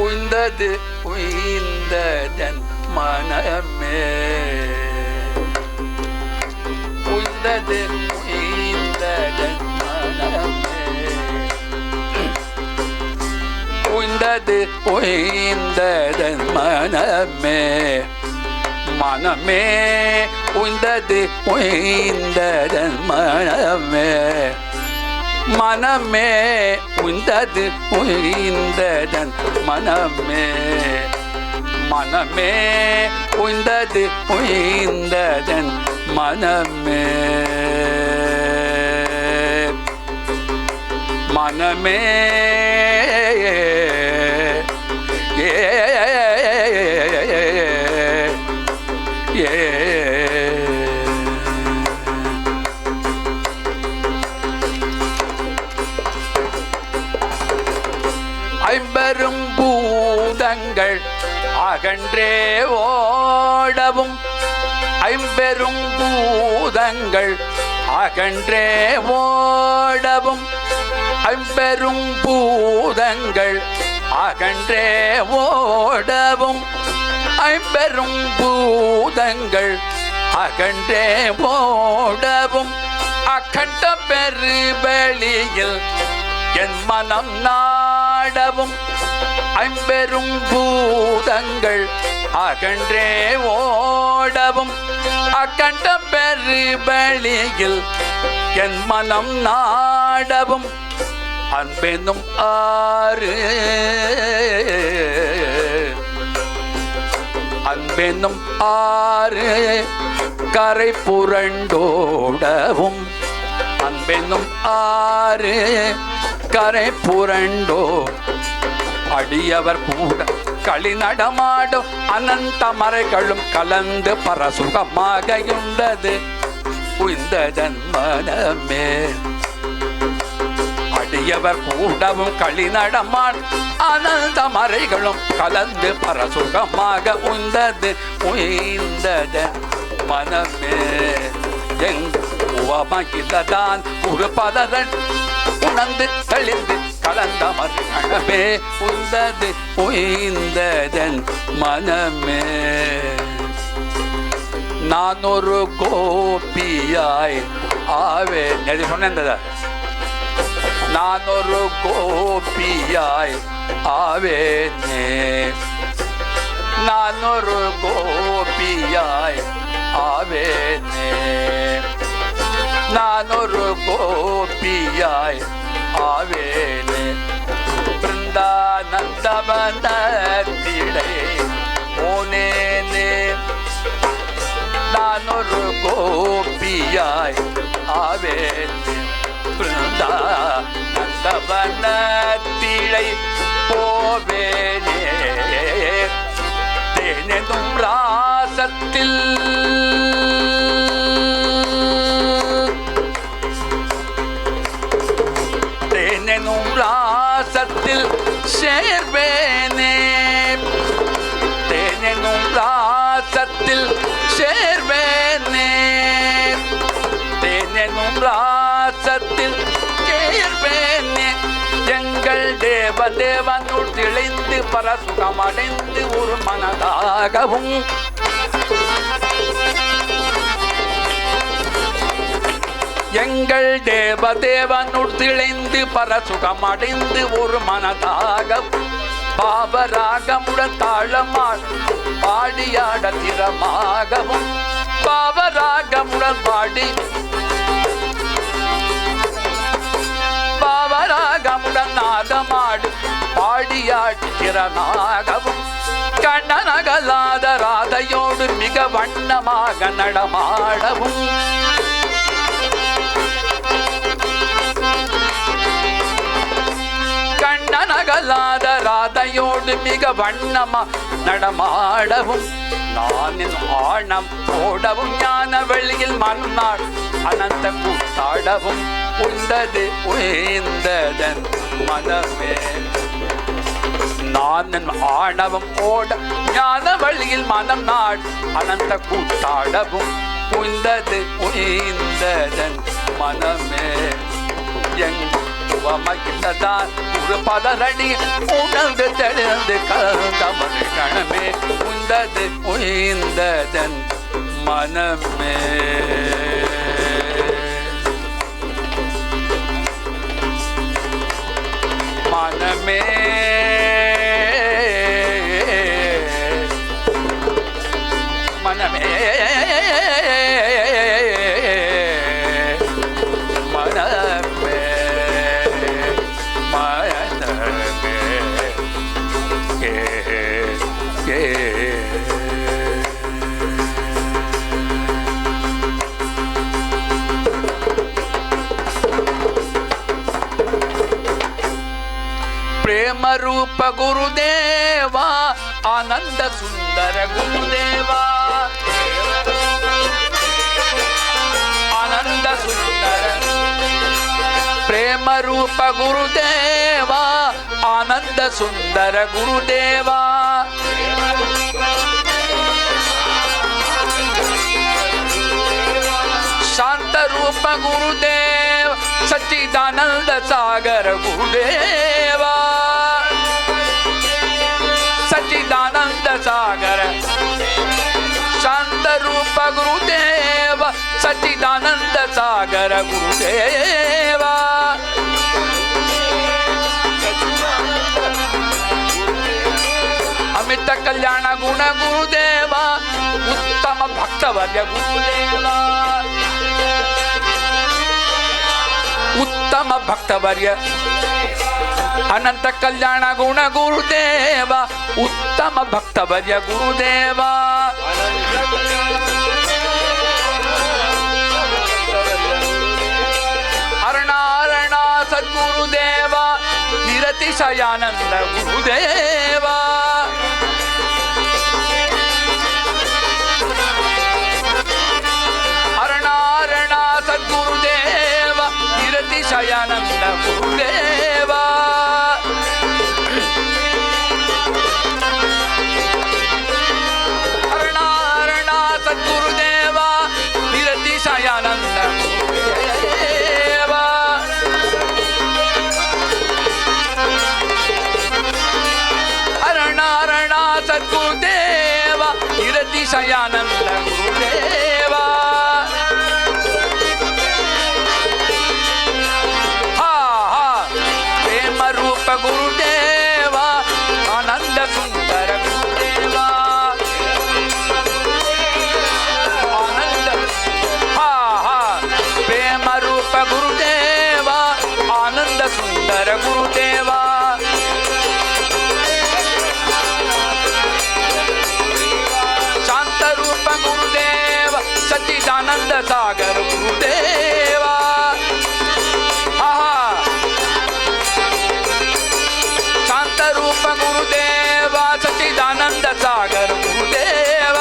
உய்ந்தது உய்ந்ததன் மனமே உய்ந்தது உய்ந்ததன் மனமே உய்ந்தது உய்ந்ததன் மனமே மனமே உய்ந்தது உய்ந்ததன் மனமே மனமே உய்ந்தது உய்ந்ததன் மனமே மனமே உய்ந்தது உய்ந்ததன் மனமே மனமே ஐம்பெரும் பூதங்கள் அகன்றே ஓடவும் ஐம்பெரும் பூதங்கள் அகன்றே ஓடவும் ஐம்பெரும் பூதங்கள் அகன்றே ஓடவும் ஐம்பெரும் பூதங்கள் அகன்றே ஓடவும் அகண்ட பெருவெளியில் என் மனம் நாடவும் ஐம்பெரும் பூதங்கள் அகன்றே ஓடவும் அகண்ட பெருவெளியில் என் மனம் நாடவும் அன்பெனும் ஆறு அன்பெனும் ஆறு கரை புரண்டோடவும் அன்பெனும் ஆறு கரை புரண்டோ அடியவர் கூட களி நடமாடும் அனந்த மறைகளும் கலந்து பரசுகமாக உண்டது உய்ந்ததன் மனமே அடியவர் கூடவும் களி நடமாடும் அனந்த மறைகளும் கலந்து பரசுகமாக உய்ந்தது உய்ந்ததன் மனமே எங்குவமகிலதான் ஒரு பதரன் உணர்ந்து தெளிந்து கலந்த மரணமே உய்ந்தது உய்ந்ததன் மனமே நான் ஒரு கோபியாய் ஆவே நெறி சொன்னேன் நான் ஒரு கோபியாய் ஆவேனே நான் ஒரு கோபியாய் ஆவேனே நான் ஒரு கோபியாய் ஆவேனே பிருந்தானந்தவனத்திடை போனேனே நான் ஒரு கோபியாய் ஆவேனே பிருந்தானந்தவனத்திடை போவேனே தேனெனும் ராசத்தில் தேனெனும் ராசத்தில் சேர்வேனே தேனெனும் ராசத்தில் சேர்வேனே தேனெனும் ராசத்தில் சேர்வேனே எங்கள் தேவதேவனுள் திளைந்து பரசுகமடைந்து ஒரு மனதாகவும் எங்கள் தேவதேவனுள் திளைந்து பரசுகமடைந்து ஒரு மனதாக பாவராகமுடன் தாளமாள் பாடியாட திறமாகவும் பாவராகமுடன் பாடி பாவராகமுடன் நாதமாடு பாடியாடி திறனாகவும் கண்ணனகலாத ராதையோடு மிக வண்ணமாக நடமாடவும் கண்ணனகலாத ராதையோடு மிக வண்ணமா நடமாடவும் நான் ஆணம் ஓடவும் ஞான வெளியில் மன்னாள் அனந்த கூத்தாடவும் உண்டது உய்ந்ததன் மனமே நான் ஆணவம் ஓட ஞான வழியில் மனம் நாள் அனந்த கூத்தாடவும் உய்ந்தது உய்ந்ததன் மனமே எங்குவமகிலதான் ஒரு பதரடி உணர்ந்து தெளிந்து கலந்தமது கணமே உந்தது உயிர்ந்ததன் மனமே. மனமே மனமே மனமே மனமே ಪ್ರೇಮ ರೂಪ ಗುರುದೇವ ಆನಂದ ಸುಂದರ ಗುರುದೇವ ಆನಂದ ಸುಂದರ ಪ್ರೇಮ ರೂಪ ಗುರುದೇವ ಆನಂದ ಸುಂದರ ಗುರುದೇವ ಶಾಂತ ರೂಪ ಗುರುದೇವ ಸಚ್ಚಿದಾನಂದ ಸಾಗರ ಗುರುದೇವ ಸಚ್ಚಿದಾನಂದ ಸಾಗರ ಶಾಂತ ರೂಪ ಗುರುದೇವ ಸಚ್ಚಿದಾನಂದ ಸಾಗರ ಗುರುದೇವ ಅಮಿತ ಕಲ್ಯಾಣ ಗುಣ ಗುರುದೇವ ಉತ್ತಮ ಭಕ್ತವರ್ಯ ಗುರುದೇವ ಉತ್ತಮ ಭಕ್ತವರ್ಯ ಅನಂತ ಕಲ್ಯಾಣ ಗುಣ ಗುರುದೇವ ಉತ್ತಮ ಭಕ್ತವರ್ಯ ಗುರುದೇವ ಅರ್ಣಾರ್ಣ ಸದ್ಗುರುದೇವ ನಿರತಿಶಯಾನಂದ ಗುರುದೇವ ಅರ್ಣಾರ್ಣ ಸದ್ಗುರುದೇವ ನಿರತಿಶಯಾನಂದ ಗುರುದೇವ ಅರ್ಣಾರ್ಣ ಸದ್ಗುರುದೇವ ನಿರತಿಶಯಾನಂದ ಗುರುದೇವ ಅರ್ಣಾರ್ಣ ಸದ್ಗುರುದೇವ ನಿರತಿಶಯಾನಂದ ಗುರುದೇವ ಗುರುದೇವ ಆನಂದ ಸುಂದರ ಗುರುದೇವ ಆನಂದ ಪ್ರೇಮ ರೂಪ ಗುರುದೇವ ಆನಂದ ಸುಂದರ ಗುರುದೇವ ಶಾಂತ ರೂಪ ಗುರುದೇವ ಸಚ್ಚಿದಾನಂದ ಸಾಗರ ಗುರುದೇವ ರೂಪ ಗುರುದೇವ ಸಚ್ಚಿದಾನಂದ ಸಾಗರ ಗುರುದೇವ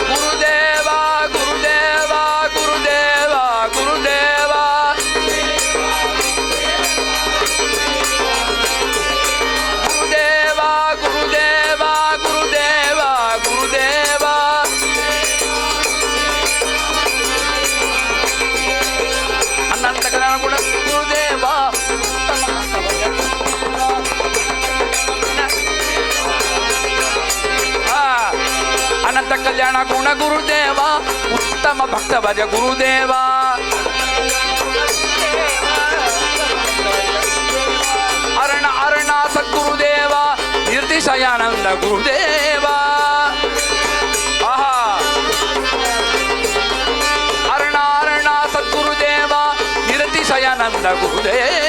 ಗುರುದೇವ ಗುರುದೇವ ಗುರುದೇವ ಗುರುದೇವ ಗುರುದೇವ ಗುರುದೇವ ಗುರುದೇವ ಗುರುದೇವ ಅನಂತ ಕಲ್ಯಾಣ ಗುಣ ಗುರುದೇವ ಅನಂತ ಕಲ್ಯಾಣ ಗುಣ ಗುರುದೇವ ಉತ್ತಮ ಭಕ್ತವರ್ಯ ಗುರುದೇವ ಅರ್ಣ ಅರ್ಣ ಸದ್ಗುರುದೇವ ನಿರ್ತಿಶಯಾನಂದ ಗುರುದೇವ ಅರ್ಣ ಅರ್ಣ ಸದ್ಗುರುದೇವ ನಿರತಿಶಯಾನಂದ ಗುರುದೇವ